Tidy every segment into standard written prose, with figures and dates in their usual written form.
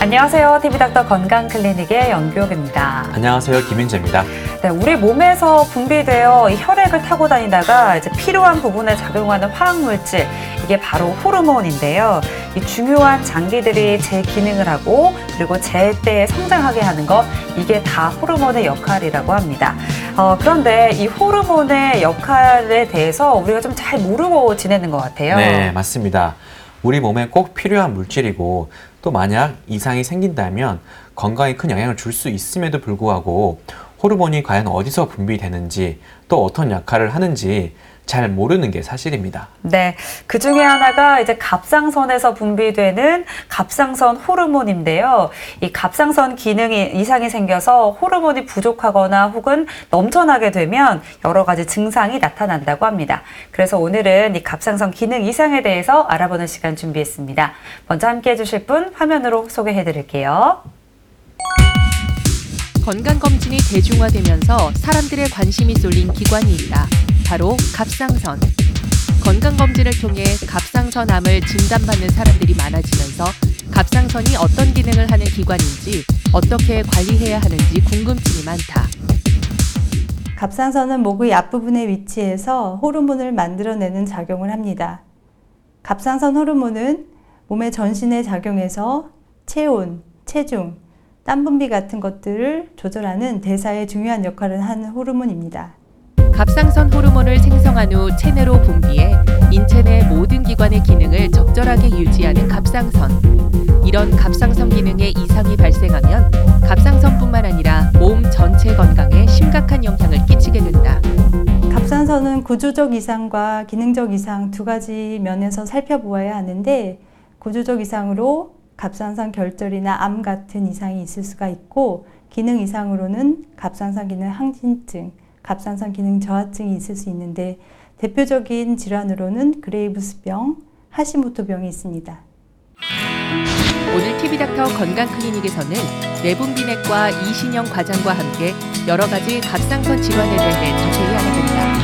안녕하세요. TV닥터 건강클리닉의 연규옥입니다. 안녕하세요. 김윤재입니다. 네, 우리 몸에서 분비되어 이 혈액을 타고 다니다가 이제 필요한 부분에 작용하는 화학물질, 이게 바로 호르몬인데요. 이 중요한 장기들이 제 기능을 하고 그리고 제때에 성장하게 하는 것, 이게 다 호르몬의 역할이라고 합니다. 그런데 이 호르몬의 역할에 대해서 우리가 좀 잘 모르고 지내는 것 같아요. 네, 맞습니다. 우리 몸에 꼭 필요한 물질이고 또 만약 이상이 생긴다면 건강에 큰 영향을 줄 수 있음에도 불구하고 호르몬이 과연 어디서 분비되는지 또 어떤 역할을 하는지 잘 모르는 게 사실입니다. 네, 그 중에 하나가 이제 갑상선에서 분비되는 갑상선 호르몬인데요. 이 갑상선 기능이 이상이 생겨서 호르몬이 부족하거나 혹은 넘쳐나게 되면 여러 가지 증상이 나타난다고 합니다. 그래서 오늘은 이 갑상선 기능 이상에 대해서 알아보는 시간 준비했습니다. 먼저 함께 해주실 분 화면으로 소개해 드릴게요. 건강검진이 대중화되면서 사람들의 관심이 쏠린 기관이 있다. 바로 갑상선. 건강검진을 통해 갑상선암을 진단받는 사람들이 많아지면서 갑상선이 어떤 기능을 하는 기관인지 어떻게 관리해야 하는지 궁금증이 많다. 갑상선은 목의 앞부분에 위치해서 호르몬을 만들어내는 작용을 합니다. 갑상선 호르몬은 몸의 전신에 작용해서 체온, 체중, 땀 분비 같은 것들을 조절하는 대사에 중요한 역할을 하는 호르몬입니다. 갑상선 호르몬을 생성한 후 체내로 분비해 인체 내 모든 기관의 기능을 적절하게 유지하는 갑상선. 이런 갑상선 기능에 이상이 발생하면 갑상선뿐만 아니라 몸 전체 건강에 심각한 영향을 끼치게 된다. 갑상선은 구조적 이상과 기능적 이상 두 가지 면에서 살펴보아야 하는데, 구조적 이상으로 갑상선 결절이나 암 같은 이상이 있을 수가 있고, 기능 이상으로는 갑상선 기능 항진증, 갑상선 기능 저하증이 있을 수 있는데, 대표적인 질환으로는 그레이브스병, 하시모토병이 있습니다. 오늘 TV닥터 건강클리닉에서는 내분비내과 이신영 과장과 함께 여러 가지 갑상선 질환에 대해 자세히 알아본다.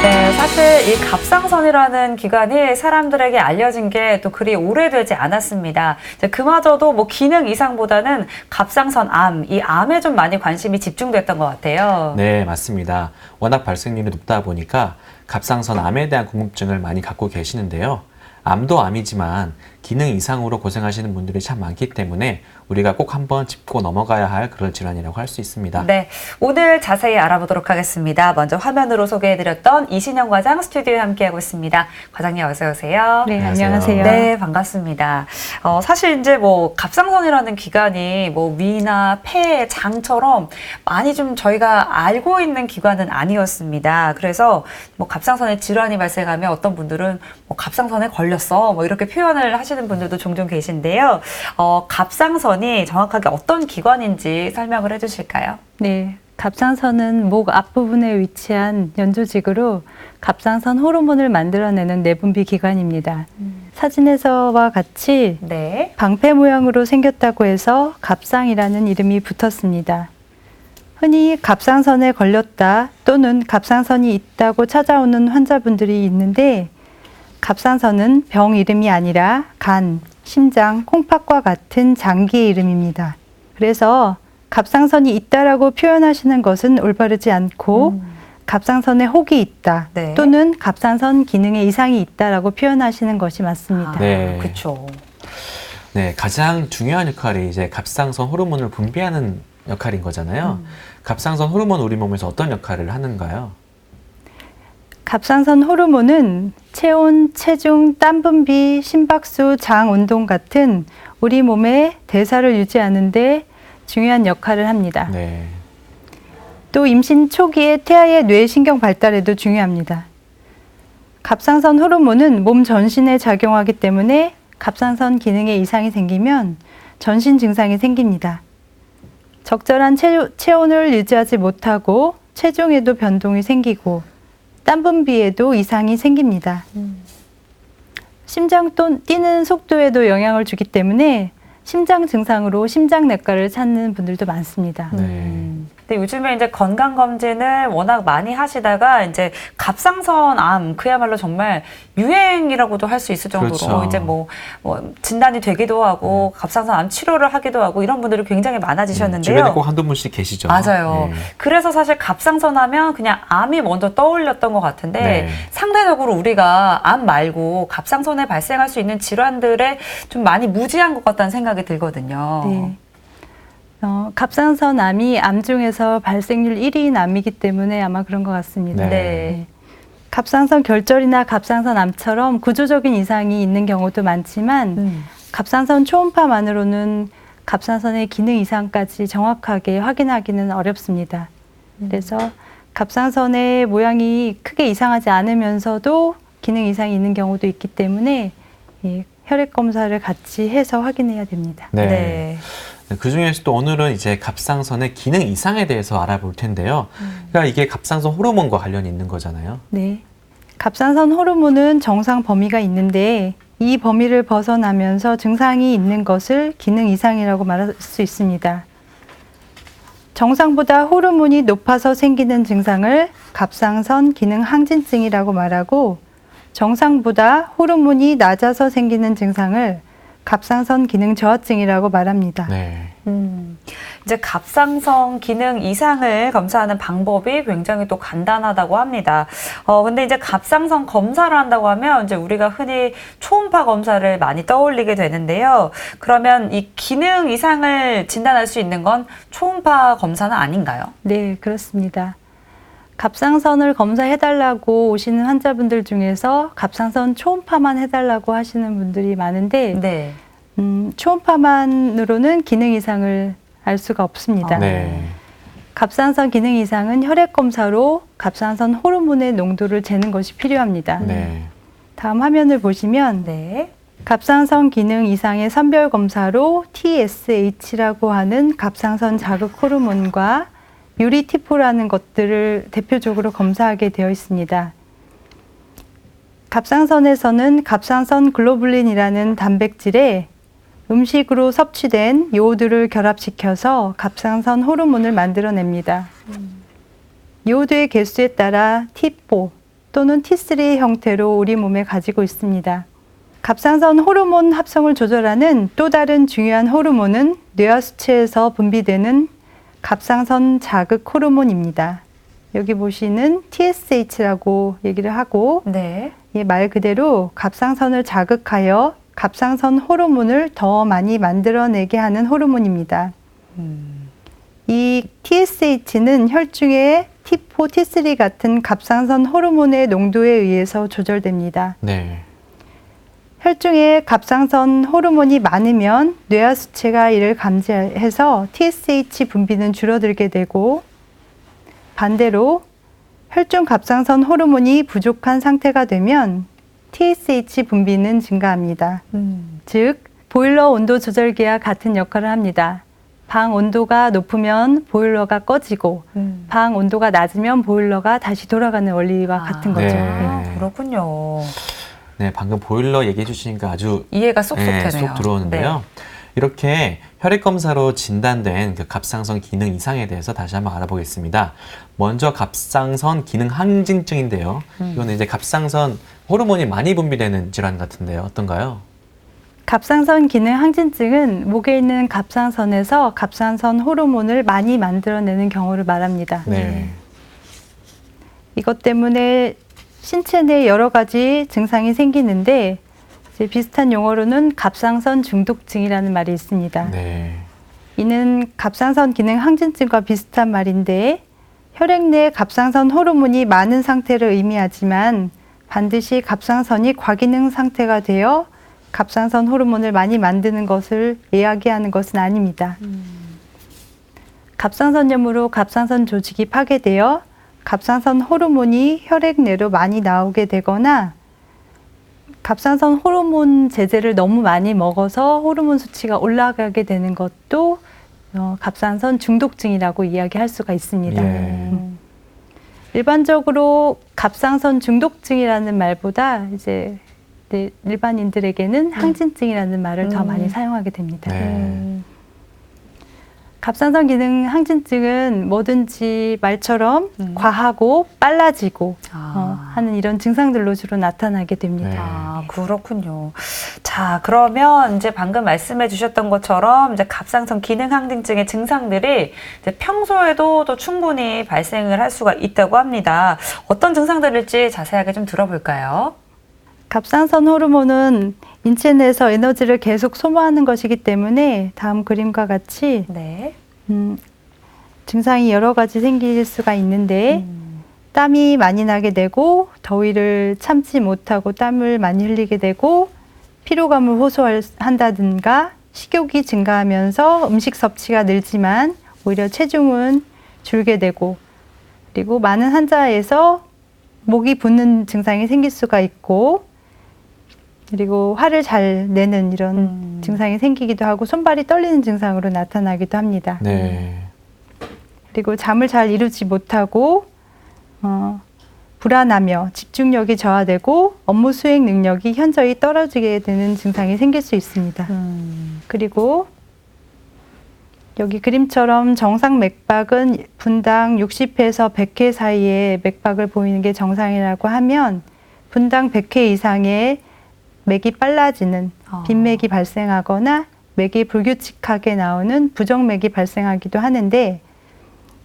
네, 사실 이 갑상선이라는 기관이 사람들에게 알려진 게 또 그리 오래되지 않았습니다. 그마저도 뭐 기능 이상보다는 갑상선암, 이 암에 좀 많이 관심이 집중됐던 것 같아요. 네, 맞습니다. 워낙 발생률이 높다 보니까 갑상선암에 대한 궁금증을 많이 갖고 계시는데요. 암도 암이지만 기능 이상으로 고생하시는 분들이 참 많기 때문에 우리가 꼭 한번 짚고 넘어가야 할 그런 질환이라고 할 수 있습니다. 네, 오늘 자세히 알아보도록 하겠습니다. 먼저 화면으로 소개해드렸던 이신영 과장 스튜디오에 함께하고 있습니다. 과장님 어서 오세요. 네, 안녕하세요. 안녕하세요. 네, 반갑습니다. 사실 이제 뭐 갑상선이라는 기관이 뭐 위나 폐, 장처럼 많이 좀 저희가 알고 있는 기관은 아니었습니다. 그래서 뭐 갑상선에 질환이 발생하면 어떤 분들은 뭐 갑상선에 걸렸어, 뭐 이렇게 표현을 하시는 분들도 종종 계신데요. 갑상선이 정확하게 어떤 기관인지 설명을 해주실까요? 네, 갑상선은 목 앞부분에 위치한 연조직으로 갑상선 호르몬을 만들어내는 내분비 기관입니다. 사진에서와 같이 네. 방패 모양으로 생겼다고 해서 갑상이라는 이름이 붙었습니다. 흔히 갑상선에 걸렸다 또는 갑상선이 있다고 찾아오는 환자분들이 있는데, 갑상선은 병 이름이 아니라 간, 심장, 콩팥과 같은 장기의 이름입니다. 그래서 갑상선이 있다라고 표현하시는 것은 올바르지 않고 갑상선에 혹이 있다, 네. 또는 갑상선 기능에 이상이 있다라고 표현하시는 것이 맞습니다. 네. 그렇죠. 네, 가장 중요한 역할이 이제 갑상선 호르몬을 분비하는 역할인 거잖아요. 갑상선 호르몬 우리 몸에서 어떤 역할을 하는가요? 갑상선 호르몬은 체온, 체중, 땀 분비, 심박수, 장 운동 같은 우리 몸의 대사를 유지하는 데 중요한 역할을 합니다. 네. 또 임신 초기에 태아의 뇌신경 발달에도 중요합니다. 갑상선 호르몬은 몸 전신에 작용하기 때문에 갑상선 기능에 이상이 생기면 전신 증상이 생깁니다. 적절한 체온을 유지하지 못하고 체중에도 변동이 생기고 땀 분비에도 이상이 생깁니다. 심장 뛰는 속도에도 영향을 주기 때문에 심장 증상으로 심장내과를 찾는 분들도 많습니다. 네. 근데 요즘에 이제 건강검진을 워낙 많이 하시다가 이제 갑상선암 그야말로 정말 유행이라고도 할 수 있을 정도로 그렇죠. 이제 뭐 진단이 되기도 하고 갑상선암 치료를 하기도 하고 이런 분들이 굉장히 많아지셨는데요. 주변에 꼭 한두 분씩 계시죠. 맞아요. 네. 그래서 사실 갑상선 하면 그냥 암이 먼저 떠올렸던 것 같은데 네. 상대적으로 우리가 암 말고 갑상선에 발생할 수 있는 질환들에 좀 많이 무지한 것 같다는 생각이 들거든요. 네. 갑상선암이 암 중에서 발생률 1위인 암이기 때문에 아마 그런 것 같습니다. 네. 네. 갑상선 결절이나 갑상선암처럼 구조적인 이상이 있는 경우도 많지만 갑상선 초음파만으로는 갑상선의 기능 이상까지 정확하게 확인하기는 어렵습니다. 그래서 갑상선의 모양이 크게 이상하지 않으면서도 기능 이상이 있는 경우도 있기 때문에 혈액 검사를 같이 해서 확인해야 됩니다. 네. 네. 그 중에서도 오늘은 이제 갑상선의 기능 이상에 대해서 알아볼 텐데요. 그러니까 이게 갑상선 호르몬과 관련이 있는 거잖아요. 네. 갑상선 호르몬은 정상 범위가 있는데 이 범위를 벗어나면서 증상이 있는 것을 기능 이상이라고 말할 수 있습니다. 정상보다 호르몬이 높아서 생기는 증상을 갑상선 기능 항진증이라고 말하고 정상보다 호르몬이 낮아서 생기는 증상을 갑상선 기능 저하증이라고 말합니다. 네. 이제 갑상선 기능 이상을 검사하는 방법이 굉장히 또 간단하다고 합니다. 근데 이제 갑상선 검사를 한다고 하면 이제 우리가 흔히 초음파 검사를 많이 떠올리게 되는데요. 그러면 이 기능 이상을 진단할 수 있는 건 초음파 검사는 아닌가요? 네, 그렇습니다. 갑상선을 검사해달라고 오시는 환자분들 중에서 갑상선 초음파만 해달라고 하시는 분들이 많은데 네. 초음파만으로는 기능 이상을 알 수가 없습니다. 네. 갑상선 기능 이상은 혈액 검사로 갑상선 호르몬의 농도를 재는 것이 필요합니다. 네. 다음 화면을 보시면 네. 갑상선 기능 이상의 선별 검사로 TSH라고 하는 갑상선 자극 호르몬과 유리티포라는 것들을 대표적으로 검사하게 되어 있습니다. 갑상선에서는 갑상선 글로불린이라는 단백질에 음식으로 섭취된 요오드를 결합시켜서 갑상선 호르몬을 만들어냅니다. 요오드의 개수에 따라 T4 또는 T3의 형태로 우리 몸에 가지고 있습니다. 갑상선 호르몬 합성을 조절하는 또 다른 중요한 호르몬은 뇌하수체에서 분비되는 갑상선 자극 호르몬입니다. 여기 보시는 TSH라고 얘기를 하고 네. 말 그대로 갑상선을 자극하여 갑상선 호르몬을 더 많이 만들어내게 하는 호르몬입니다. 이 TSH는 혈중의 T4, T3 같은 갑상선 호르몬의 농도에 의해서 조절됩니다. 네. 혈중에 갑상선 호르몬이 많으면 뇌하수체가 이를 감지해서 TSH 분비는 줄어들게 되고 반대로 혈중 갑상선 호르몬이 부족한 상태가 되면 TSH 분비는 증가합니다. 즉 보일러 온도 조절기와 같은 역할을 합니다. 방 온도가 높으면 보일러가 꺼지고 방 온도가 낮으면 보일러가 다시 돌아가는 원리와 같은 거죠. 네. 아, 그렇군요. 네, 방금 보일러 얘기해 주시니까 아주 이해가 쏙쏙 되네요. 쏙 들어오는데요. 이렇게 혈액 검사로 진단된 그 갑상선 기능 이상에 대해서 다시 한번 알아보겠습니다. 먼저 갑상선 기능 항진증인데요. 이거는 이제 갑상선 호르몬이 많이 분비되는 질환 같은데요. 어떤가요? 갑상선 기능 항진증은 목에 있는 갑상선에서 갑상선 호르몬을 많이 만들어내는 경우를 말합니다. 네. 이것 때문에 신체 내 여러 가지 증상이 생기는데 이제 비슷한 용어로는 갑상선 중독증이라는 말이 있습니다. 네. 이는 갑상선 기능 항진증과 비슷한 말인데 혈액 내 갑상선 호르몬이 많은 상태를 의미하지만 반드시 갑상선이 과기능 상태가 되어 갑상선 호르몬을 많이 만드는 것을 이야기하는 것은 아닙니다. 갑상선염으로 갑상선 조직이 파괴되어 갑상선 호르몬이 혈액 내로 많이 나오게 되거나 갑상선 호르몬 제제를 너무 많이 먹어서 호르몬 수치가 올라가게 되는 것도 갑상선 중독증이라고 이야기할 수가 있습니다. 일반적으로 갑상선 중독증이라는 말보다 이제 일반인들에게는 항진증이라는 말을 더 많이 사용하게 됩니다. 네. 갑상선 기능 항진증은 뭐든지 말처럼 과하고 빨라지고 하는 이런 증상들로 주로 나타나게 됩니다. 네. 아, 그렇군요. 자, 그러면 이제 방금 말씀해 주셨던 것처럼 이제 갑상선 기능 항진증의 증상들이 이제 평소에도 또 충분히 발생을 할 수가 있다고 합니다. 어떤 증상들일지 자세하게 좀 들어볼까요? 갑상선 호르몬은 인체 내에서 에너지를 계속 소모하는 것이기 때문에 다음 그림과 같이 네. 증상이 여러 가지 생길 수가 있는데 땀이 많이 나게 되고 더위를 참지 못하고 땀을 많이 흘리게 되고 피로감을 호소한다든가 식욕이 증가하면서 음식 섭취가 늘지만 오히려 체중은 줄게 되고 그리고 많은 환자에서 목이 붓는 증상이 생길 수가 있고 그리고 화를 잘 내는 이런 증상이 생기기도 하고 손발이 떨리는 증상으로 나타나기도 합니다. 네. 그리고 잠을 잘 이루지 못하고 불안하며 집중력이 저하되고 업무 수행 능력이 현저히 떨어지게 되는 증상이 생길 수 있습니다. 그리고 여기 그림처럼 정상 맥박은 분당 60회에서 100회 사이에 맥박을 보이는 게 정상이라고 하면 분당 100회 이상의 맥이 빨라지는 빈맥이 발생하거나 맥이 불규칙하게 나오는 부정맥이 발생하기도 하는데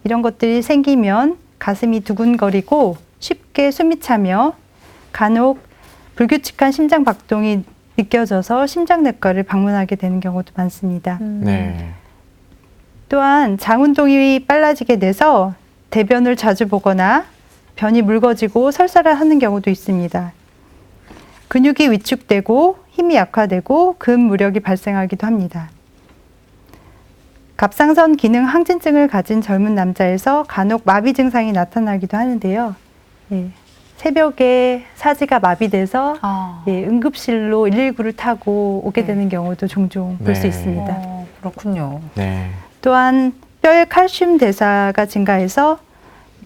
이런 것들이 생기면 가슴이 두근거리고 쉽게 숨이 차며 간혹 불규칙한 심장 박동이 느껴져서 심장내과를 방문하게 되는 경우도 많습니다. 네. 또한 장 운동이 빨라지게 돼서 대변을 자주 보거나 변이 묽어지고 설사를 하는 경우도 있습니다. 근육이 위축되고 힘이 약화되고 근무력이 발생하기도 합니다. 갑상선 기능 항진증을 가진 젊은 남자에서 간혹 마비 증상이 나타나기도 하는데요. 예, 새벽에 사지가 마비돼서 응급실로 119를 타고 오게 되는 경우도 종종 볼 수 네. 있습니다. 그렇군요. 네. 또한 뼈의 칼슘 대사가 증가해서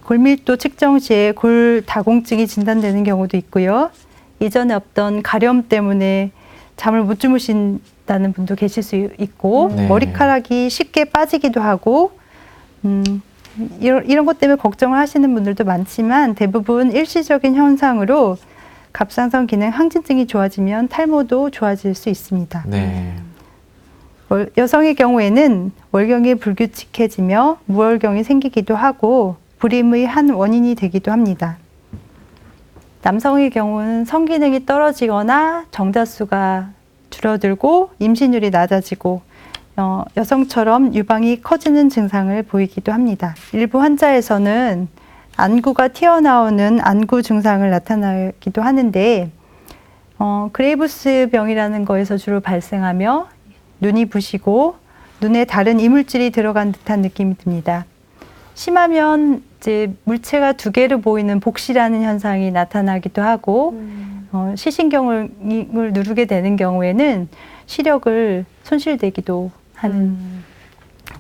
골밀도 측정 시에 골다공증이 진단되는 경우도 있고요. 예전에 없던 가려움 때문에 잠을 못 주무신다는 분도 계실 수 있고 네. 머리카락이 쉽게 빠지기도 하고 이런 것 때문에 걱정을 하시는 분들도 많지만 대부분 일시적인 현상으로 갑상선 기능 항진증이 좋아지면 탈모도 좋아질 수 있습니다. 네. 여성의 경우에는 월경이 불규칙해지며 무월경이 생기기도 하고 불임의 한 원인이 되기도 합니다. 남성의 경우는 성기능이 떨어지거나 정자수가 줄어들고 임신율이 낮아지고 여성처럼 유방이 커지는 증상을 보이기도 합니다. 일부 환자에서는 안구가 튀어나오는 안구 증상을 나타나기도 하는데 그레이브스 병이라는 거에서 주로 발생하며 눈이 부시고 눈에 다른 이물질이 들어간 듯한 느낌이 듭니다. 심하면 이제 물체가 두 개로 보이는 복시라는 현상이 나타나기도 하고 시신경을 누르게 되는 경우에는 시력을 손실되기도 하는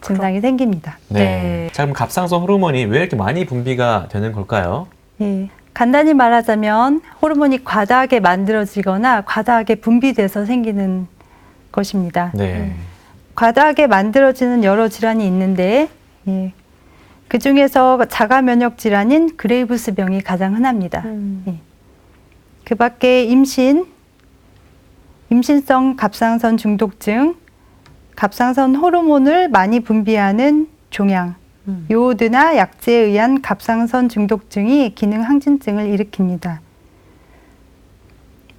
증상이 생깁니다. 네. 네. 자, 그럼 갑상선 호르몬이 왜 이렇게 많이 분비가 되는 걸까요? 예, 간단히 말하자면 호르몬이 과다하게 만들어지거나 과다하게 분비돼서 생기는 것입니다. 네. 과다하게 만들어지는 여러 질환이 있는데 그 중에서 자가 면역 질환인 그레이브스 병이 가장 흔합니다. 그 밖에 임신성 갑상선 중독증, 갑상선 호르몬을 많이 분비하는 종양, 요오드나 약제에 의한 갑상선 중독증이 기능 항진증을 일으킵니다.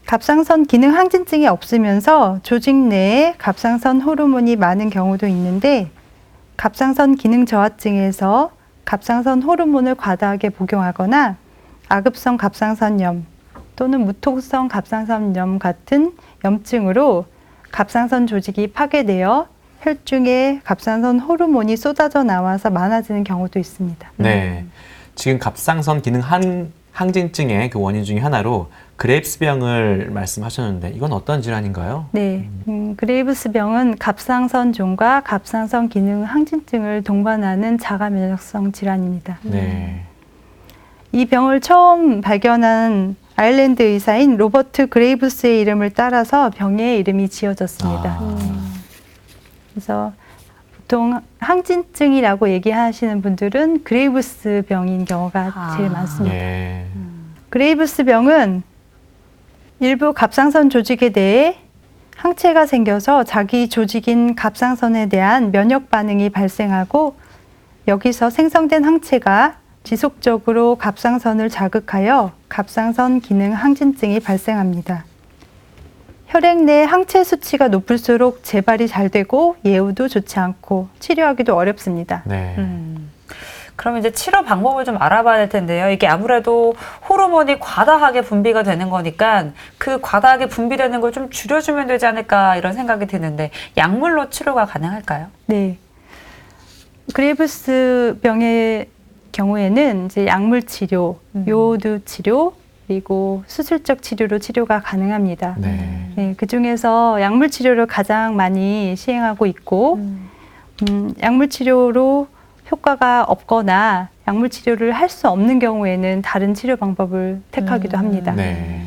갑상선 기능 항진증이 없으면서 조직 내에 갑상선 호르몬이 많은 경우도 있는데 갑상선 기능 저하증에서 갑상선 호르몬을 과다하게 복용하거나 아급성 갑상선염 또는 무통성 갑상선염 같은 염증으로 갑상선 조직이 파괴되어 혈중에 갑상선 호르몬이 쏟아져 나와서 많아지는 경우도 있습니다. 네. 지금 갑상선 기능 항진증의 그 원인 중에 하나로 그레이브스병을 말씀하셨는데 이건 어떤 질환인가요? 네, 그레이브스병은 갑상선종과 갑상선 기능 항진증을 동반하는 자가 면역성 질환입니다. 네. 이 병을 처음 발견한 아일랜드 의사인 로버트 그레이브스의 이름을 따라서 병의 이름이 지어졌습니다. 그래서 보통 항진증이라고 얘기하시는 분들은 그레이브스 병인 경우가 제일 많습니다. 예. 그레이브스 병은 일부 갑상선 조직에 대해 항체가 생겨서 자기 조직인 갑상선에 대한 면역 반응이 발생하고 여기서 생성된 항체가 지속적으로 갑상선을 자극하여 갑상선 기능 항진증이 발생합니다. 혈액 내 항체 수치가 높을수록 재발이 잘 되고 예후도 좋지 않고 치료하기도 어렵습니다. 네. 그럼 이제 치료 방법을 좀 알아봐야 될 텐데요. 이게 아무래도 호르몬이 과다하게 분비가 되는 거니까 그 과다하게 분비되는 걸 좀 줄여주면 되지 않을까 이런 생각이 드는데 약물로 치료가 가능할까요? 네. 그레이브스 병의 경우에는 이제 약물 치료, 요오드 치료, 그리고 수술적 치료로 치료가 가능합니다. 네. 네, 그 중에서 약물 치료를 가장 많이 시행하고 있고, 약물 치료로 효과가 없거나 약물 치료를 할 수 없는 경우에는 다른 치료 방법을 택하기도 합니다. 네.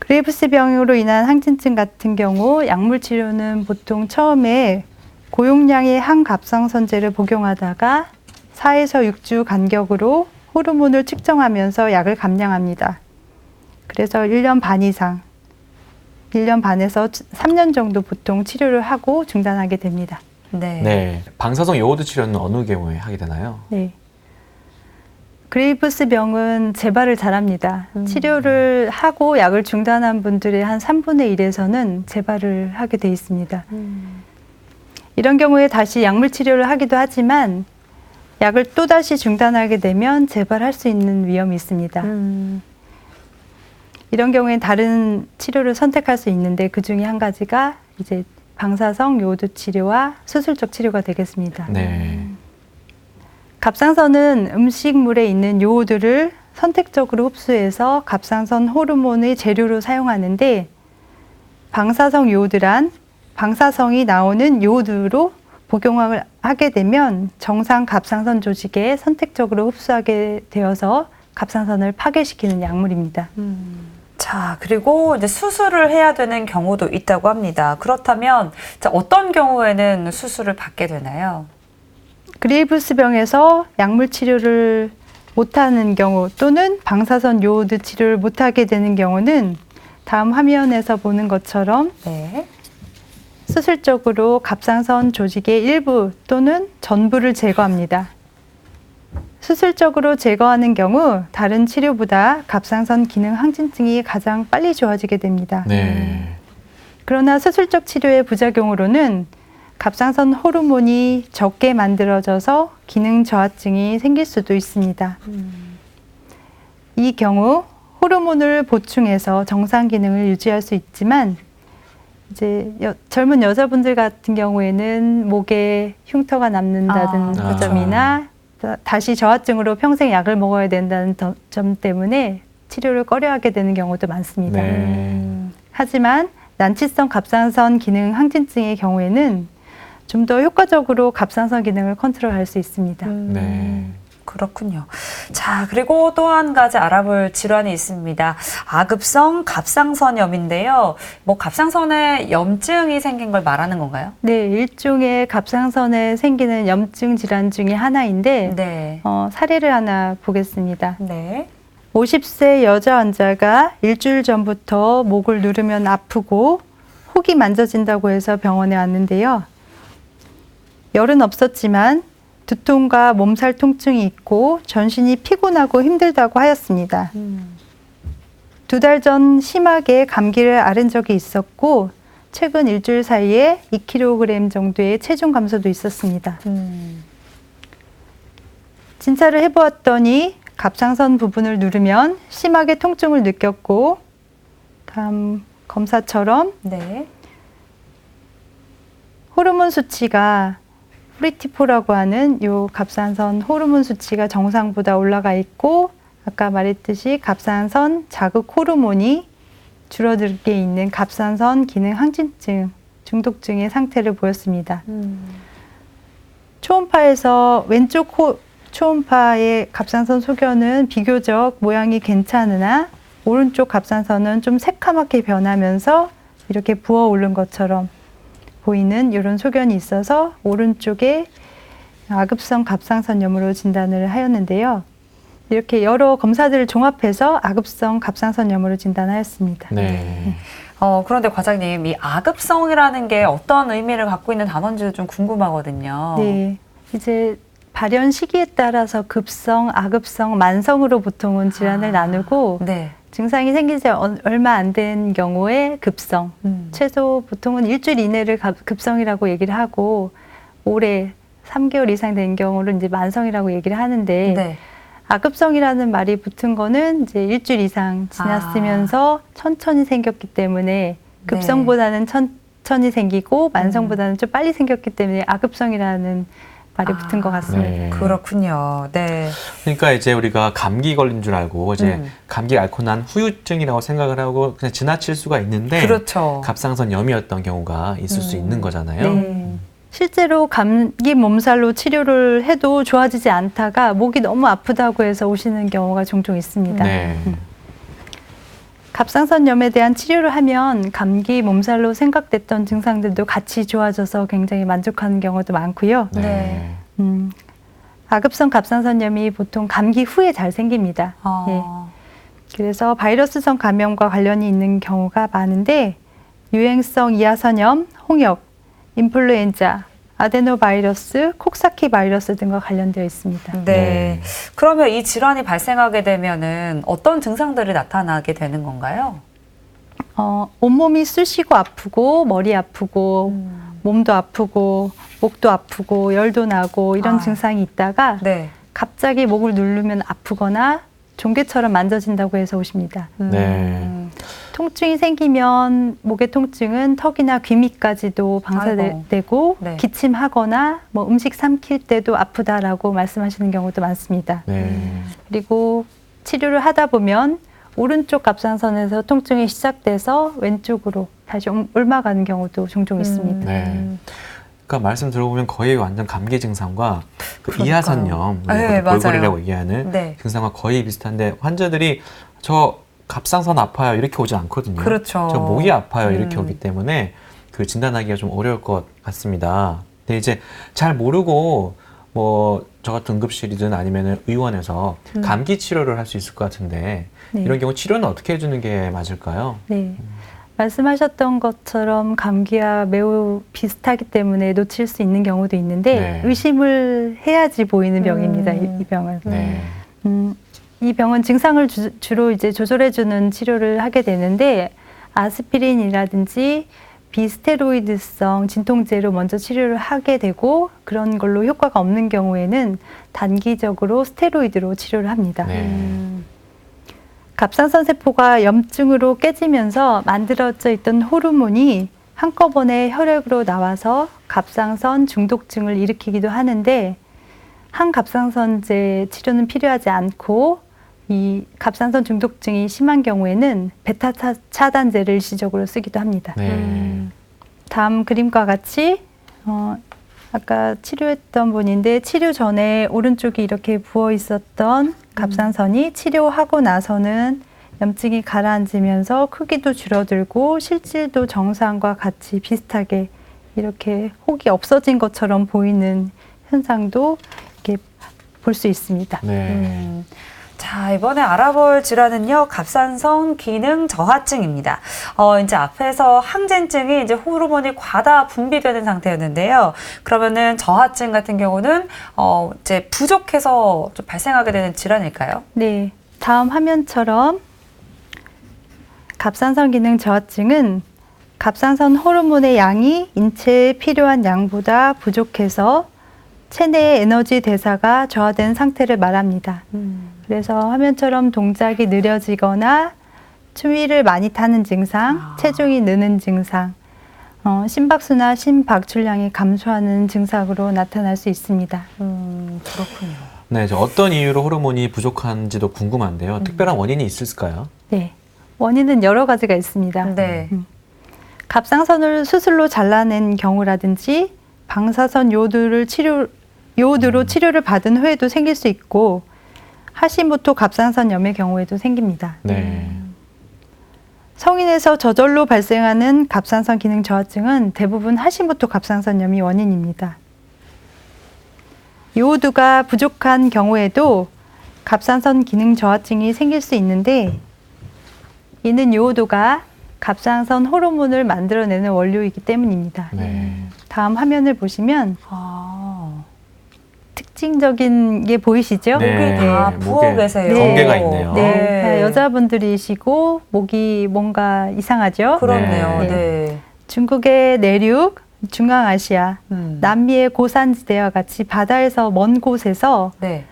그레이브스 병으로 인한 항진증 같은 경우 약물 치료는 보통 처음에 고용량의 항갑상선제를 복용하다가 4에서 6주 간격으로 호르몬을 측정하면서 약을 감량합니다. 그래서 1년 반 이상, 1년 반에서 3년 정도 보통 치료를 하고 중단하게 됩니다. 네. 네. 방사성 요오드 치료는 어느 경우에 하게 되나요? 네. 그레이브스 병은 재발을 잘합니다. 치료를 하고 약을 중단한 분들의 한 3분의 1에서는 재발을 하게 돼 있습니다. 이런 경우에 다시 약물 치료를 하기도 하지만 약을 또다시 중단하게 되면 재발할 수 있는 위험이 있습니다. 이런 경우엔 다른 치료를 선택할 수 있는데 그 중에 한 가지가 이제 방사성 요오드 치료와 수술적 치료가 되겠습니다. 네. 갑상선은 음식물에 있는 요오드를 선택적으로 흡수해서 갑상선 호르몬의 재료로 사용하는데 방사성 요오드란 방사성이 나오는 요오드로 복용을 하게 되면 정상 갑상선 조직에 선택적으로 흡수하게 되어서 갑상선을 파괴시키는 약물입니다. 자, 그리고 이제 수술을 해야 되는 경우도 있다고 합니다. 그렇다면 자, 어떤 경우에는 수술을 받게 되나요? 그레이브스 병에서 약물 치료를 못하는 경우 또는 방사선 요오드 치료를 못하게 되는 경우는 다음 화면에서 보는 것처럼 네. 수술적으로 갑상선 조직의 일부 또는 전부를 제거합니다. 수술적으로 제거하는 경우 다른 치료보다 갑상선 기능 항진증이 가장 빨리 좋아지게 됩니다. 네. 그러나 수술적 치료의 부작용으로는 갑상선 호르몬이 적게 만들어져서 기능 저하증이 생길 수도 있습니다. 이 경우 호르몬을 보충해서 정상 기능을 유지할 수 있지만 이제 젊은 여자분들 같은 경우에는 목에 흉터가 남는다는 점이나 다시 저하증으로 평생 약을 먹어야 된다는 점 때문에 치료를 꺼려하게 되는 경우도 많습니다. 네. 하지만 난치성 갑상선 기능 항진증의 경우에는 좀 더 효과적으로 갑상선 기능을 컨트롤할 수 있습니다. 네. 그렇군요. 자, 그리고 또 한 가지 알아볼 질환이 있습니다. 아급성 갑상선염인데요. 뭐 갑상선에 염증이 생긴 걸 말하는 건가요? 네, 일종의 갑상선에 생기는 염증 질환 중에 하나인데 네. 사례를 하나 보겠습니다. 네. 50세 여자 환자가 일주일 전부터 목을 누르면 아프고 혹이 만져진다고 해서 병원에 왔는데요. 열은 없었지만 두통과 몸살 통증이 있고 전신이 피곤하고 힘들다고 하였습니다. 2달 전 심하게 감기를 앓은 적이 있었고 최근 일주일 사이에 2kg 정도의 체중 감소도 있었습니다. 진찰을 해보았더니 갑상선 부분을 누르면 심하게 통증을 느꼈고 다음 검사처럼 네. 호르몬 수치가 프리티포라고 하는 요 갑상선 호르몬 수치가 정상보다 올라가 있고 아까 말했듯이 갑상선 자극 호르몬이 줄어들게 있는 갑상선 기능 항진증 중독증의 상태를 보였습니다. 초음파에서 왼쪽 초음파의 갑상선 소견은 비교적 모양이 괜찮으나 오른쪽 갑상선은 좀 새카맣게 변하면서 이렇게 부어 오른 것처럼 보이는 이런 소견이 있어서 오른쪽에 아급성 갑상선염으로 진단을 하였는데요. 이렇게 여러 검사들을 종합해서 아급성 갑상선염으로 진단하였습니다. 네. 그런데 과장님, 이 아급성이라는 게 어떤 의미를 갖고 있는 단어인지도 좀 궁금하거든요. 네, 이제 발현 시기에 따라서 급성, 아급성, 만성으로 보통은 질환을 나누고 네. 증상이 생긴 지 얼마 안 된 경우에 급성, 최소 보통은 일주일 이내를 급성이라고 얘기를 하고 올해 3개월 이상 된 경우를 이제 만성이라고 얘기를 하는데 네. 아급성이라는 말이 붙은 거는 이제 일주일 이상 지났으면서 천천히 생겼기 때문에 급성보다는 천천히 생기고 만성보다는 좀 빨리 생겼기 때문에 아급성이라는 말이 붙은 것 같습니다. 네. 그렇군요. 네. 그러니까 이제 우리가 감기 걸린 줄 알고 이제 감기 앓고 난 후유증이라고 생각을 하고 그냥 지나칠 수가 있는데 그렇죠. 갑상선염이었던 경우가 있을 수 있는 거잖아요. 네. 실제로 감기 몸살로 치료를 해도 좋아지지 않다가 목이 너무 아프다고 해서 오시는 경우가 종종 있습니다. 네. 갑상선염에 대한 치료를 하면 감기 몸살로 생각됐던 증상들도 같이 좋아져서 굉장히 만족하는 경우도 많고요. 네. 아급성 갑상선염이 보통 감기 후에 잘 생깁니다. 예. 그래서 바이러스성 감염과 관련이 있는 경우가 많은데 유행성 이하선염, 홍역, 인플루엔자, 아데노바이러스, 콕사키 바이러스 등과 관련되어 있습니다. 네. 그러면 이 질환이 발생하게 되면은 어떤 증상들이 나타나게 되는 건가요? 온몸이 쑤시고 아프고 머리 아프고 몸도 아프고 목도 아프고 열도 나고 이런 증상이 있다가 네. 갑자기 목을 누르면 아프거나 종괴처럼 만져진다고 해서 오십니다. 네. 통증이 생기면 목의 통증은 턱이나 귀 밑까지도 방사되고 네. 기침하거나 뭐 음식 삼킬 때도 아프다라고 말씀하시는 경우도 많습니다. 네. 그리고 치료를 하다 보면 오른쪽 갑상선에서 통증이 시작돼서 왼쪽으로 다시 옮아가는 경우도 종종 있습니다. 네. 그러니까 말씀 들어보면 거의 완전 감기 증상과 그 그러니까요. 이하선염, 네, 볼거리라고 얘기하는 네. 증상과 거의 비슷한데 환자들이 저 갑상선 아파요 이렇게 오지 않거든요. 그렇죠. 저 목이 아파요 이렇게 오기 때문에 그 진단하기가 좀 어려울 것 같습니다. 근데 이제 잘 모르고 뭐 저 같은 응급실이든 아니면 의원에서 감기 치료를 할 수 있을 것 같은데 네. 이런 경우 치료는 어떻게 해주는 게 맞을까요? 네. 말씀하셨던 것처럼 감기와 매우 비슷하기 때문에 놓칠 수 있는 경우도 있는데 네. 의심을 해야지 보이는 병입니다. 이 병은. 네. 이 병은 증상을 주로 이제 조절해주는 치료를 하게 되는데 아스피린이라든지 비스테로이드성 진통제로 먼저 치료를 하게 되고 그런 걸로 효과가 없는 경우에는 단기적으로 스테로이드로 치료를 합니다. 네. 갑상선 세포가 염증으로 깨지면서 만들어져 있던 호르몬이 한꺼번에 혈액으로 나와서 갑상선 중독증을 일으키기도 하는데 항갑상선제 치료는 필요하지 않고 이 갑상선 중독증이 심한 경우에는 베타 차단제를 일시적으로 쓰기도 합니다. 네. 다음 그림과 같이 아까 치료했던 분인데 치료 전에 오른쪽이 이렇게 부어 있었던 갑상선이 치료하고 나서는 염증이 가라앉으면서 크기도 줄어들고 실질도 정상과 같이 비슷하게 이렇게 혹이 없어진 것처럼 보이는 현상도 이렇게 볼 수 있습니다. 네. 자, 이번에 알아볼 질환은요, 갑상선 기능 저하증입니다. 이제 앞에서 항진증이 이제 호르몬이 과다 분비되는 상태였는데요. 그러면은 저하증 같은 경우는, 이제 부족해서 좀 발생하게 되는 질환일까요? 네. 다음 화면처럼 갑상선 기능 저하증은 갑상선 호르몬의 양이 인체에 필요한 양보다 부족해서 체내의 에너지 대사가 저하된 상태를 말합니다. 그래서 화면처럼 동작이 느려지거나 추위를 많이 타는 증상, 체중이 느는 증상, 심박수나 심박출량이 감소하는 증상으로 나타날 수 있습니다. 그렇군요. 네, 어떤 이유로 호르몬이 부족한지도 궁금한데요. 특별한 원인이 있을까요? 네. 원인은 여러 가지가 있습니다. 네. 갑상선을 수술로 잘라낸 경우라든지 방사선 요오드로 치료를 받은 후에도 생길 수 있고 하시모토 갑상선염의 경우에도 생깁니다. 네. 성인에서 저절로 발생하는 갑상선 기능 저하증은 대부분 하시모토 갑상선염이 원인입니다. 요오드가 부족한 경우에도 갑상선 기능 저하증이 생길 수 있는데, 이는 요오드가 갑상선 호르몬을 만들어내는 원료이기 때문입니다. 네. 다음 화면을 보시면 아, 특징적인 게 보이시죠? 네. 목이 다 목에 부어 계세요. 전개가 있네요. 네, 여자분들이시고 목이 뭔가 이상하죠? 그렇네요. 네. 네. 중국의 내륙, 중앙아시아, 음. 남미의 고산지대와 같이 바다에서 먼 곳에서 네.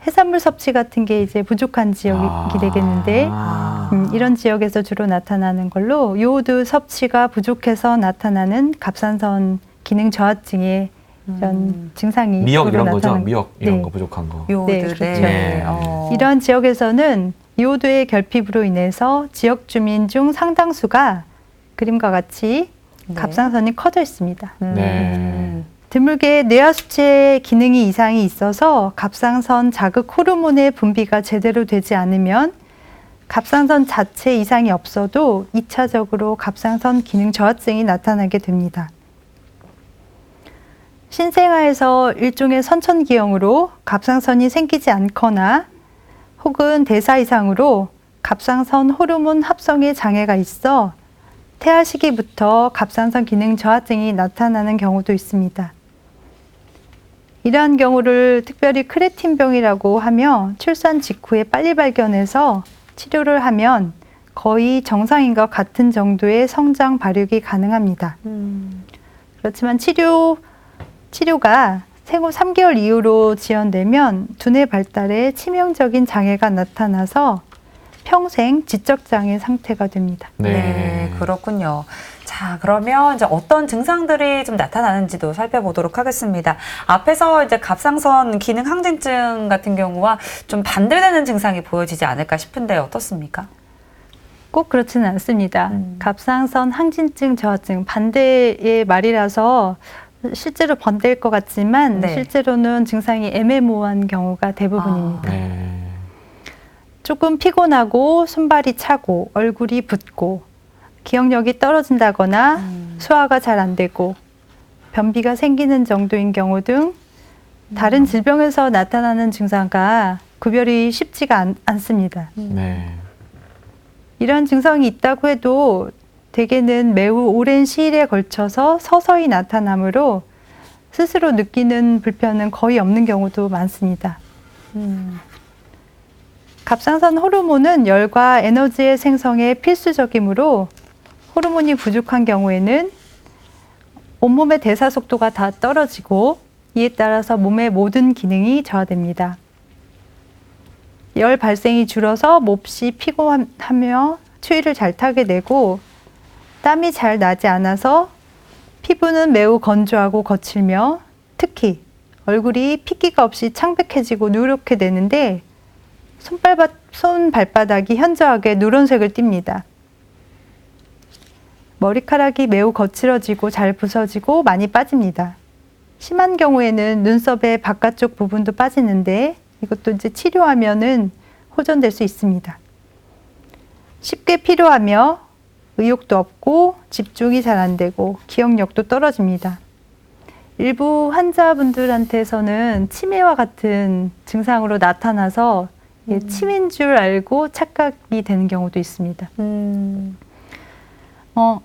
해산물 섭취 같은 게 이제 부족한 지역이 되겠는데, 이런 지역에서 주로 나타나는 걸로 요오드 섭취가 부족해서 나타나는 갑상선 기능 저하증의 이런 증상이 미역 주로 이런 거죠? 나타나는 미역 이런 네. 거 부족한 거. 요오드. 네, 그렇죠. 네. 이러한 지역에서는 요오드의 결핍으로 인해서 지역 주민 중 상당수가 그림과 같이 네. 갑상선이 커져 있습니다. 네. 드물게 뇌하수체 기능이 이상이 있어서 갑상선 자극 호르몬의 분비가 제대로 되지 않으면 갑상선 자체 이상이 없어도 2차적으로 갑상선 기능 저하증이 나타나게 됩니다. 신생아에서 일종의 선천기형으로 갑상선이 생기지 않거나 혹은 대사 이상으로 갑상선 호르몬 합성에 장애가 있어 태아 시기부터 갑상선 기능 저하증이 나타나는 경우도 있습니다. 이러한 경우를 특별히 크레틴병이라고 하며 출산 직후에 빨리 발견해서 치료를 하면 거의 정상인과 같은 정도의 성장 발육이 가능합니다. 그렇지만 치료가 생후 3개월 이후로 지연되면 두뇌 발달에 치명적인 장애가 나타나서 평생 지적장애 상태가 됩니다. 네, 그렇군요. 자, 그러면 이제 어떤 증상들이 좀 나타나는지도 살펴보도록 하겠습니다. 앞에서 이제 갑상선 기능 항진증 같은 경우와 좀 반대되는 증상이 보여지지 않을까 싶은데 어떻습니까? 꼭 그렇지는 않습니다. 갑상선 항진증 저하증 반대의 말이라서 실제로 번될 것 같지만 네. 실제로는 증상이 애매모호한 경우가 대부분입니다. 네. 조금 피곤하고 손발이 차고 얼굴이 붓고 기억력이 떨어진다거나 소화가 잘 안 되고 변비가 생기는 정도인 경우 등 다른 질병에서 나타나는 증상과 구별이 쉽지가 않습니다. 네. 이런 증상이 있다고 해도 대개는 매우 오랜 시일에 걸쳐서 서서히 나타나므로 스스로 느끼는 불편은 거의 없는 경우도 많습니다. 갑상선 호르몬은 열과 에너지의 생성에 필수적이므로 호르몬이 부족한 경우에는 온몸의 대사 속도가 다 떨어지고 이에 따라서 몸의 모든 기능이 저하됩니다. 열 발생이 줄어서 몹시 피곤하며 추위를 잘 타게 되고 땀이 잘 나지 않아서 피부는 매우 건조하고 거칠며 특히 얼굴이 핏기가 없이 창백해지고 누렇게 되는데 손발바닥이 현저하게 누런색을 띱니다. 머리카락이 매우 거칠어지고 잘 부서지고 많이 빠집니다. 심한 경우에는 눈썹의 바깥쪽 부분도 빠지는데 이것도 이제 치료하면은 호전될 수 있습니다. 쉽게 피로하며 의욕도 없고 집중이 잘 안 되고 기억력도 떨어집니다. 일부 환자분들한테서는 치매와 같은 증상으로 나타나서 치매인 줄 알고 착각이 되는 경우도 있습니다.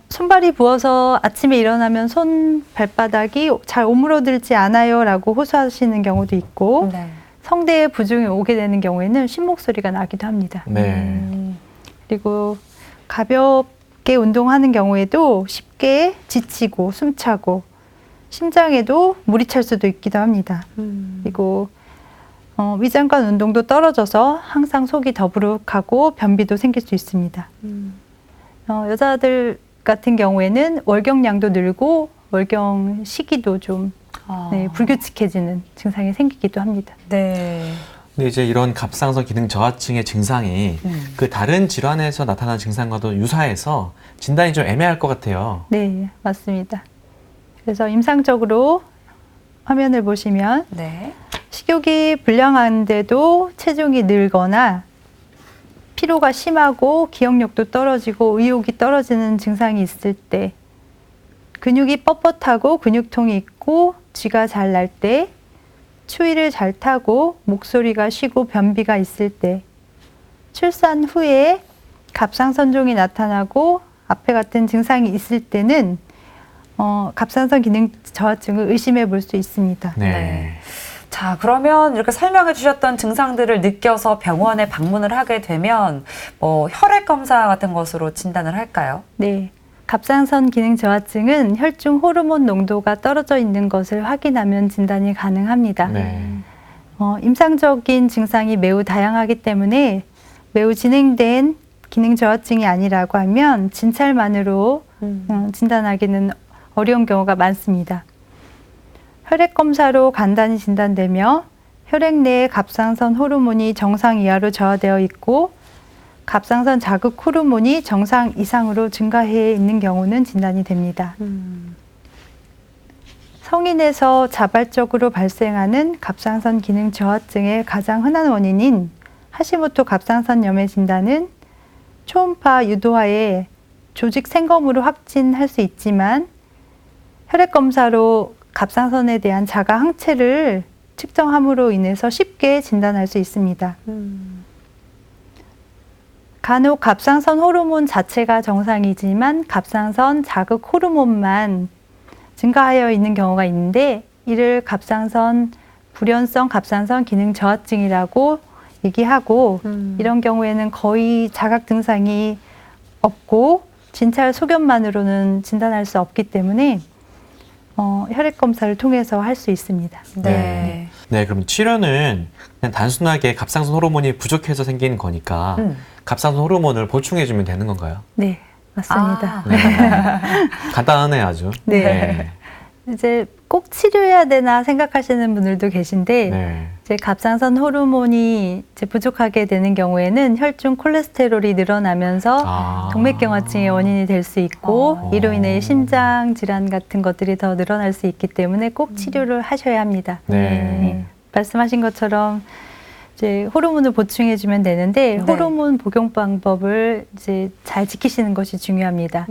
손발이 부어서 아침에 일어나면 손 발바닥이 잘 오므러들지 않아요 라고 호소하시는 경우도 있고 네. 성대에 부종이 오게 되는 경우에는 쉰목소리가 나기도 합니다. 네. 그리고 가볍게 운동하는 경우에도 쉽게 지치고 숨차고 심장에도 물이 찰 수도 있기도 합니다. 그리고 위장관 운동도 떨어져서 항상 속이 더부룩하고 변비도 생길 수 있습니다. 여자들 같은 경우에는 월경량도 늘고 월경 시기도 좀 불규칙해지는 증상이 생기기도 합니다. 네. 근데 이제 이런 갑상선 기능 저하증의 증상이 그 다른 질환에서 나타나는 증상과도 유사해서 진단이 좀 애매할 것 같아요. 네, 맞습니다. 그래서 임상적으로 화면을 보시면 네. 식욕이 불량한데도 체중이 늘거나 피로가 심하고 기억력도 떨어지고 의욕이 떨어지는 증상이 있을 때, 근육이 뻣뻣하고 근육통이 있고 쥐가 잘 날 때, 추위를 잘 타고 목소리가 쉬고 변비가 있을 때, 출산 후에 갑상선종이 나타나고 앞에 같은 증상이 있을 때는 갑상선 기능 저하증을 의심해 볼 수 있습니다. 네. 자, 그러면 이렇게 설명해 주셨던 증상들을 느껴서 병원에 방문을 하게 되면 뭐 혈액 검사 같은 것으로 진단을 할까요? 네. 갑상선 기능 저하증은 혈중 호르몬 농도가 떨어져 있는 것을 확인하면 진단이 가능합니다. 네. 임상적인 증상이 매우 다양하기 때문에 매우 진행된 기능 저하증이 아니라고 하면 진찰만으로 진단하기는 어려운 경우가 많습니다. 혈액 검사로 간단히 진단되며 혈액 내에 갑상선 호르몬이 정상 이하로 저하되어 있고 갑상선 자극 호르몬이 정상 이상으로 증가해 있는 경우는 진단이 됩니다. 성인에서 자발적으로 발생하는 갑상선 기능 저하증의 가장 흔한 원인인 하시모토 갑상선염의 진단은 초음파 유도하에 조직 생검으로 확진할 수 있지만 혈액 검사로 갑상선에 대한 자가 항체를 측정함으로 인해서 쉽게 진단할 수 있습니다. 간혹 갑상선 호르몬 자체가 정상이지만 갑상선 자극 호르몬만 증가하여 있는 경우가 있는데 이를 갑상선 불연성 갑상선 기능 저하증이라고 얘기하고 이런 경우에는 거의 자각 증상이 없고 진찰 소견만으로는 진단할 수 없기 때문에 혈액 검사를 통해서 할 수 있습니다. 네. 네, 그럼 치료는 그냥 단순하게 갑상선 호르몬이 부족해서 생기는 거니까 갑상선 호르몬을 보충해주면 되는 건가요? 네, 맞습니다. 아. 네. 간단하네 아주. 네. 이제 꼭 치료해야 되나 생각하시는 분들도 계신데 네. 이제 갑상선 호르몬이 이제 부족하게 되는 경우에는 혈중 콜레스테롤이 늘어나면서 동맥경화증의 원인이 될 수 있고 이로 인해 심장 질환 같은 것들이 더 늘어날 수 있기 때문에 꼭 치료를 하셔야 합니다. 네. 말씀하신 것처럼 이제 호르몬을 보충해주면 되는데 네. 호르몬 복용 방법을 이제 잘 지키시는 것이 중요합니다.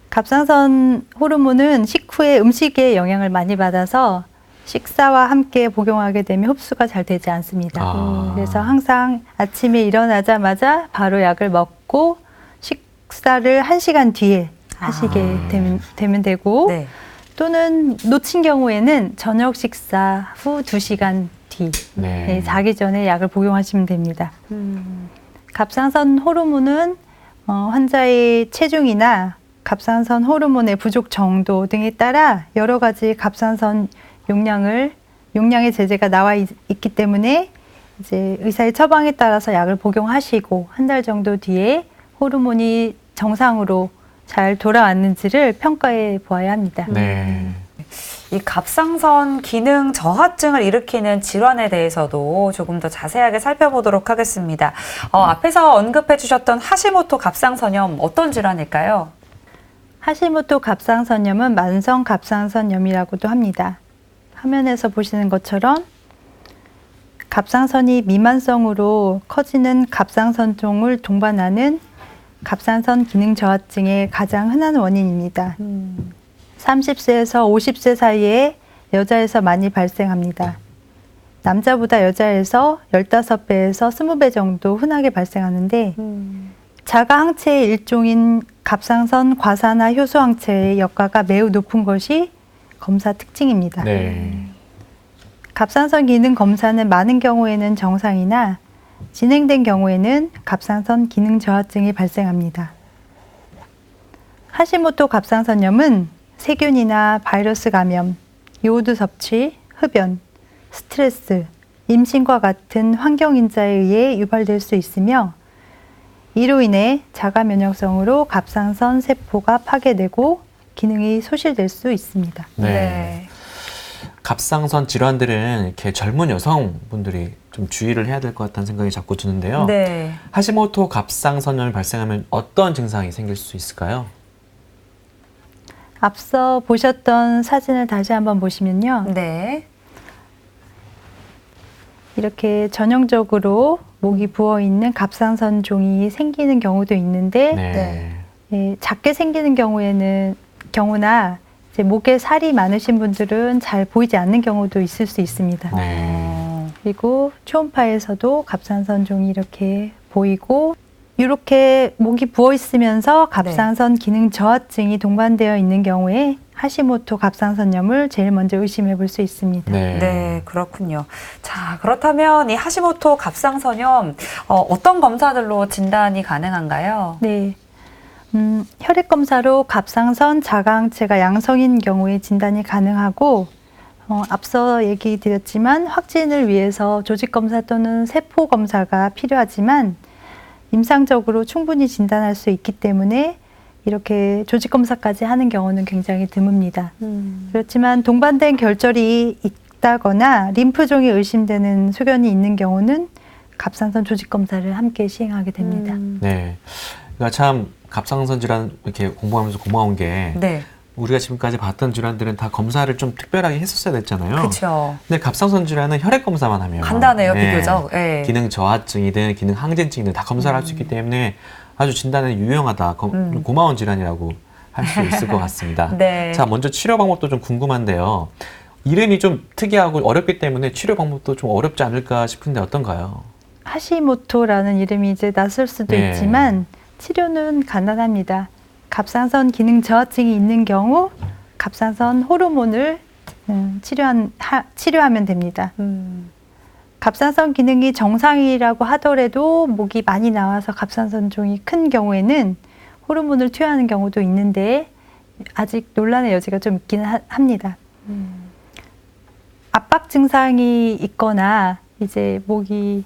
갑상선 호르몬은 식후에 음식에 영향을 많이 받아서 식사와 함께 복용하게 되면 흡수가 잘 되지 않습니다. 그래서 항상 아침에 일어나자마자 바로 약을 먹고 식사를 1시간 뒤에 하시게 되면 되고 네. 또는 놓친 경우에는 저녁 식사 후 2시간 뒤 네. 자기 전에 약을 복용하시면 됩니다. 갑상선 호르몬은 환자의 체중이나 갑상선 호르몬의 부족 정도 등에 따라 여러 가지 갑상선 용량의 제재가 나와 있기 때문에 이제 의사의 처방에 따라서 약을 복용하시고 한 달 정도 뒤에 호르몬이 정상으로 잘 돌아왔는지를 평가해 보아야 합니다. 네. 이 갑상선 기능 저하증을 일으키는 질환에 대해서도 조금 더 자세하게 살펴보도록 하겠습니다. 앞에서 언급해 주셨던 하시모토 갑상선염 어떤 질환일까요? 하시모토 갑상선염은 만성 갑상선염이라고도 합니다. 화면에서 보시는 것처럼 갑상선이 미만성으로 커지는 갑상선종을 동반하는 갑상선 기능 저하증의 가장 흔한 원인입니다. 30세에서 50세 사이에 여자에서 많이 발생합니다. 남자보다 여자에서 15배에서 20배 정도 흔하게 발생하는데 자가 항체의 일종인 갑상선 과산화 효소 항체의 역가가 매우 높은 것이 검사 특징입니다. 네. 갑상선 기능 검사는 많은 경우에는 정상이나 진행된 경우에는 갑상선 기능 저하증이 발생합니다. 하시모토 갑상선염은 세균이나 바이러스 감염, 요오드 섭취, 흡연, 스트레스, 임신과 같은 환경 인자에 의해 유발될 수 있으며 이로 인해 자가 면역성으로 갑상선 세포가 파괴되고 기능이 소실될 수 있습니다. 네. 갑상선 질환들은 이렇게 젊은 여성분들이 좀 주의를 해야 될 것 같다는 생각이 자꾸 드는데요. 네. 하시모토 갑상선염이 발생하면 어떤 증상이 생길 수 있을까요? 앞서 보셨던 사진을 다시 한번 보시면요. 네. 이렇게 전형적으로 목이 부어 있는 갑상선 종이 생기는 경우도 있는데 네. 예, 작게 생기는 경우나 이제 목에 살이 많으신 분들은 잘 보이지 않는 경우도 있을 수 있습니다. 네. 그리고 초음파에서도 갑상선 종이 이렇게 보이고 이렇게 목이 부어 있으면서 갑상선 기능 저하증이 동반되어 있는 경우에 하시모토 갑상선염을 제일 먼저 의심해 볼 수 있습니다. 네. 네, 그렇군요. 자, 그렇다면 이 하시모토 갑상선염 어떤 검사들로 진단이 가능한가요? 네. 혈액 검사로 갑상선 자가항체가 양성인 경우에 진단이 가능하고 앞서 얘기 드렸지만 확진을 위해서 조직 검사 또는 세포 검사가 필요하지만 임상적으로 충분히 진단할 수 있기 때문에 이렇게 조직 검사까지 하는 경우는 굉장히 드뭅니다. 그렇지만 동반된 결절이 있다거나 림프종이 의심되는 소견이 있는 경우는 갑상선 조직 검사를 함께 시행하게 됩니다. 네. 그러니까 참 갑상선 질환 이렇게 공부하면서 고마운 게 네, 우리가 지금까지 봤던 질환들은 다 검사를 좀 특별하게 했었어야 됐잖아요. 그렇죠. 근데 갑상선 질환은 혈액 검사만 하면 간단해요, 네. 비교적. 네. 기능 저하증이든 기능 항진증이든 다 검사를 할 수 있기 때문에 아주 진단에 유용하다, 고마운 질환이라고 할 수 있을 것 같습니다. 네. 자, 먼저 치료 방법도 좀 궁금한데요. 이름이 좀 특이하고 어렵기 때문에 치료 방법도 좀 어렵지 않을까 싶은데 어떤가요? 하시모토라는 이름이 이제 낯설 수도 네. 있지만 치료는 간단합니다. 갑상선 기능 저하증이 있는 경우 갑상선 호르몬을 치료하면 됩니다. 갑상선 기능이 정상이라고 하더라도 목이 많이 나와서 갑상선 종이 큰 경우에는 호르몬을 투여하는 경우도 있는데 아직 논란의 여지가 좀 있기는 합니다. 압박 증상이 있거나 이제 목이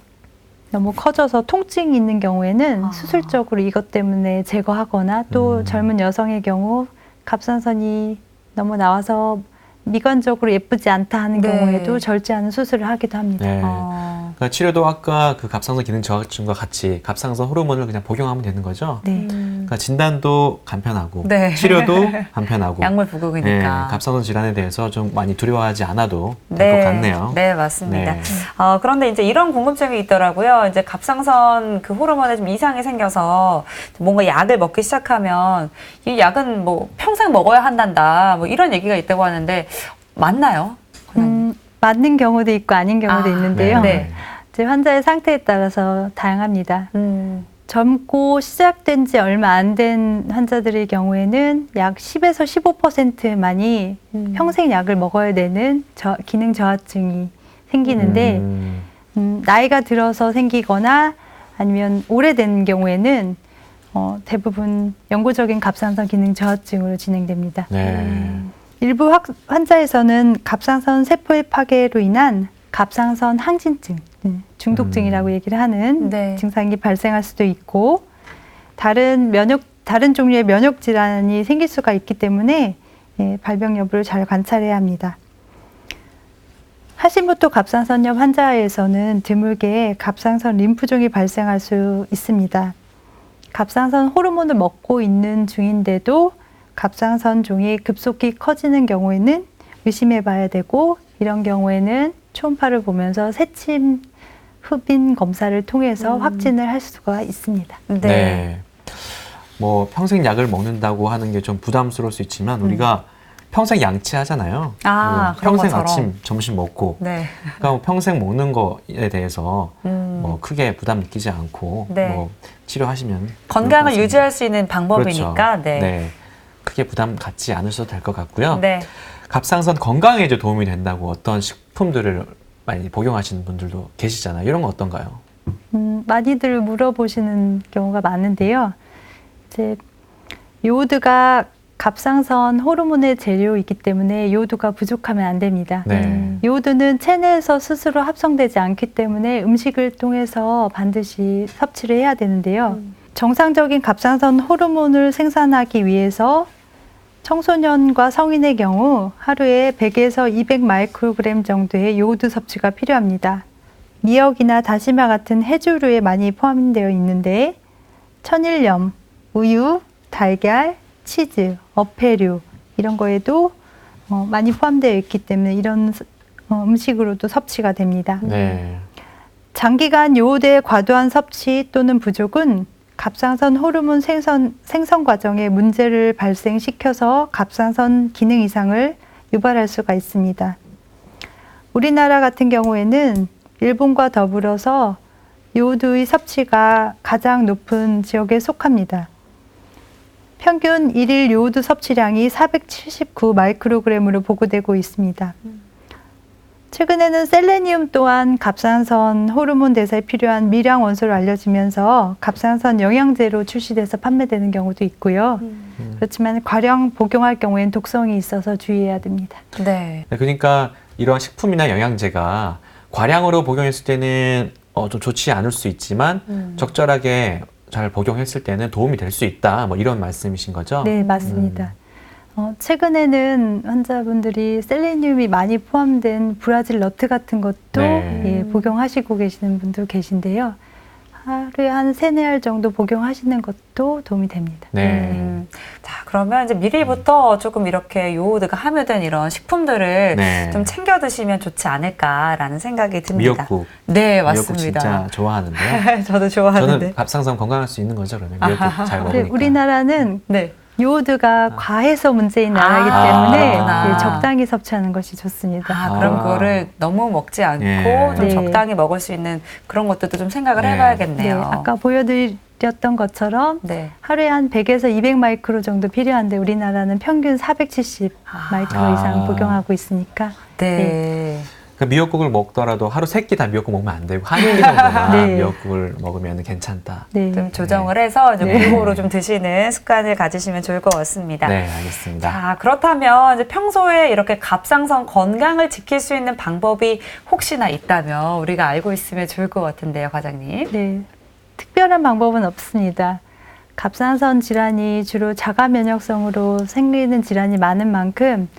너무 커져서 통증이 있는 경우에는 수술적으로 이것 때문에 제거하거나 또 젊은 여성의 경우 갑상선이 너무 나와서 미관적으로 예쁘지 않다 하는 네. 경우에도 절제하는 수술을 하기도 합니다. 네. 그러니까 치료도 아까 그 갑상선 기능 저하증과 같이 갑상선 호르몬을 그냥 복용하면 되는 거죠? 네. 그러니까 진단도 간편하고 네. 치료도 간편하고 약물 부국이니까. 네, 갑상선 질환에 대해서 좀 많이 두려워하지 않아도 될 것 같네요. 네, 맞습니다. 네. 그런데 이제 이런 궁금증이 있더라고요. 이제 갑상선 그 호르몬에 좀 이상이 생겨서 뭔가 약을 먹기 시작하면 이 약은 뭐 평생 먹어야 한단다. 뭐 이런 얘기가 있다고 하는데 맞나요? 맞는 경우도 있고 아닌 경우도 있는데요. 네. 이제 환자의 상태에 따라서 다양합니다. 젊고 시작된 지 얼마 안 된 환자들의 경우에는 약 10에서 15%만이 평생 약을 먹어야 되는 기능 저하증이 생기는데 나이가 들어서 생기거나 아니면 오래된 경우에는 대부분 영구적인 갑상선 기능 저하증으로 진행됩니다. 네. 일부 환자에서는 갑상선 세포의 파괴로 인한 갑상선 항진증, 중독증이라고 얘기를 하는 네. 증상이 발생할 수도 있고 다른 종류의 면역 질환이 생길 수가 있기 때문에 발병 여부를 잘 관찰해야 합니다. 하시모토 갑상선염 환자에서는 드물게 갑상선 림프종이 발생할 수 있습니다. 갑상선 호르몬을 먹고 있는 중인데도 갑상선 종이 급속히 커지는 경우에는 의심해 봐야 되고 이런 경우에는 초음파를 보면서 새침 흡인 검사를 통해서 확진을 할 수가 있습니다. 네. 뭐 평생 약을 먹는다고 하는 게 좀 부담스러울 수 있지만 우리가 평생 양치하잖아요. 그런 평생 것처럼. 아침, 점심 먹고. 네. 그러니까 뭐 평생 먹는 거에 대해서 뭐 크게 부담 느끼지 않고 네. 뭐 치료하시면 건강을 좋을 것 유지할 수 있는 방법이니까. 그렇죠. 네. 네. 크게 부담 갖지 않으셔도 될 것 같고요. 네. 갑상선 건강에 이제 도움이 된다고 어떤 식품들을 많이 복용하시는 분들도 계시잖아요. 이런 건 어떤가요? 많이들 물어보시는 경우가 많은데요. 이제 요오드가 갑상선 호르몬의 재료이기 때문에 요오드가 부족하면 안 됩니다. 네. 요오드는 체내에서 스스로 합성되지 않기 때문에 음식을 통해서 반드시 섭취를 해야 되는데요. 정상적인 갑상선 호르몬을 생산하기 위해서 청소년과 성인의 경우 하루에 100에서 200 마이크로그램 정도의 요오드 섭취가 필요합니다. 미역이나 다시마 같은 해조류에 많이 포함되어 있는데 천일염, 우유, 달걀, 치즈, 어패류 이런 거에도 많이 포함되어 있기 때문에 이런 음식으로도 섭취가 됩니다. 네. 장기간 요오드의 과도한 섭취 또는 부족은 갑상선 호르몬 생성 과정에 문제를 발생시켜서 갑상선 기능 이상을 유발할 수가 있습니다. 우리나라 같은 경우에는 일본과 더불어서 요오드의 섭취가 가장 높은 지역에 속합니다. 평균 1일 요오드 섭취량이 479 마이크로그램으로 보고되고 있습니다. 최근에는 셀레니움 또한 갑상선 호르몬 대사에 필요한 미량 원소로 알려지면서 갑상선 영양제로 출시돼서 판매되는 경우도 있고요. 그렇지만 과량 복용할 경우에는 독성이 있어서 주의해야 됩니다. 네. 네, 그러니까 이런 식품이나 영양제가 과량으로 복용했을 때는 좀 좋지 않을 수 있지만 적절하게 잘 복용했을 때는 도움이 될 수 있다. 뭐 이런 말씀이신 거죠? 네, 맞습니다. 최근에는 환자분들이 셀레니움이 많이 포함된 브라질 너트 같은 것도 네. 예, 복용하시고 계시는 분도 계신데요. 하루에 한 3-4알 정도 복용하시는 것도 도움이 됩니다. 네. 자, 그러면 이제 미리부터 조금 이렇게 요오드가 함유된 이런 식품들을 네. 좀 챙겨 드시면 좋지 않을까라는 생각이 듭니다. 미역국. 네, 미역국 맞습니다. 진짜 좋아하는데요. 저도 좋아하는데. 저는 갑상선 건강할 수 있는 거죠, 그러면 미역국 잘 네, 먹으니까. 우리나라는 네. 요오드가 과해서 문제인 나라이기 아, 때문에 그렇구나. 예, 적당히 섭취하는 것이 좋습니다. 그럼 아. 그거를 너무 먹지 않고 예. 좀 네. 적당히 먹을 수 있는 그런 것들도 좀 생각을 네. 네, 해봐야겠네요. 아까 보여드렸던 것처럼 네. 하루에 한 100에서 200 마이크로 정도 필요한데 우리나라는 평균 470 마이크로 이상 복용하고 있으니까 네. 그 미역국을 먹더라도 하루 3끼 다 미역국 먹으면 안 되고 한 끼 정도만 네. 미역국을 먹으면 괜찮다. 네. 좀 조정을 해서 좀 네. 골고루 좀 드시는 습관을 가지시면 좋을 것 같습니다. 네, 알겠습니다. 자, 그렇다면 이제 평소에 이렇게 갑상선 건강을 지킬 수 있는 방법이 혹시나 있다면 우리가 알고 있으면 좋을 것 같은데요, 과장님. 네, 특별한 방법은 없습니다. 갑상선 질환이 주로 자가 면역성으로 생기는 질환이 많은 만큼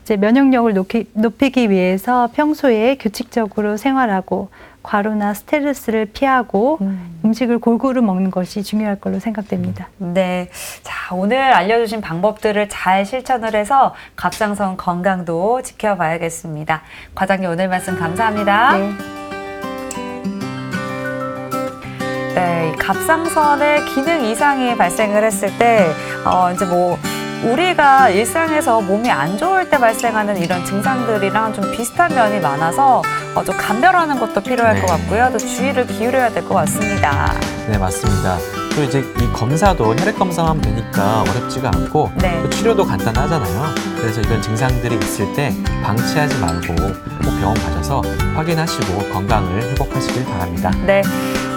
이제 면역력을 높이기 위해서 평소에 규칙적으로 생활하고 과로나 스트레스를 피하고 음식을 골고루 먹는 것이 중요할 걸로 생각됩니다. 네. 자, 오늘 알려주신 방법들을 잘 실천을 해서 갑상선 건강도 지켜봐야겠습니다. 과장님 오늘 말씀 감사합니다. 네. 네, 이 갑상선에 기능 이상이 발생을 했을 때, 이제 뭐, 우리가 일상에서 몸이 안 좋을 때 발생하는 이런 증상들이랑 좀 비슷한 면이 많아서 좀 감별하는 것도 필요할 네. 것 같고요. 또 주의를 기울여야 될 것 같습니다. 네, 맞습니다. 또 이제 이 검사도 혈액 검사만 되니까 어렵지가 않고 네. 또 치료도 간단하잖아요. 그래서 이런 증상들이 있을 때 방치하지 말고 꼭 병원 가셔서 확인하시고 건강을 회복하시길 바랍니다. 네,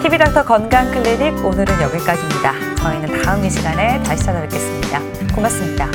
TV닥터 건강클리닉 오늘은 여기까지입니다. 저희는 다음 이 시간에 다시 찾아뵙겠습니다. 고맙습니다.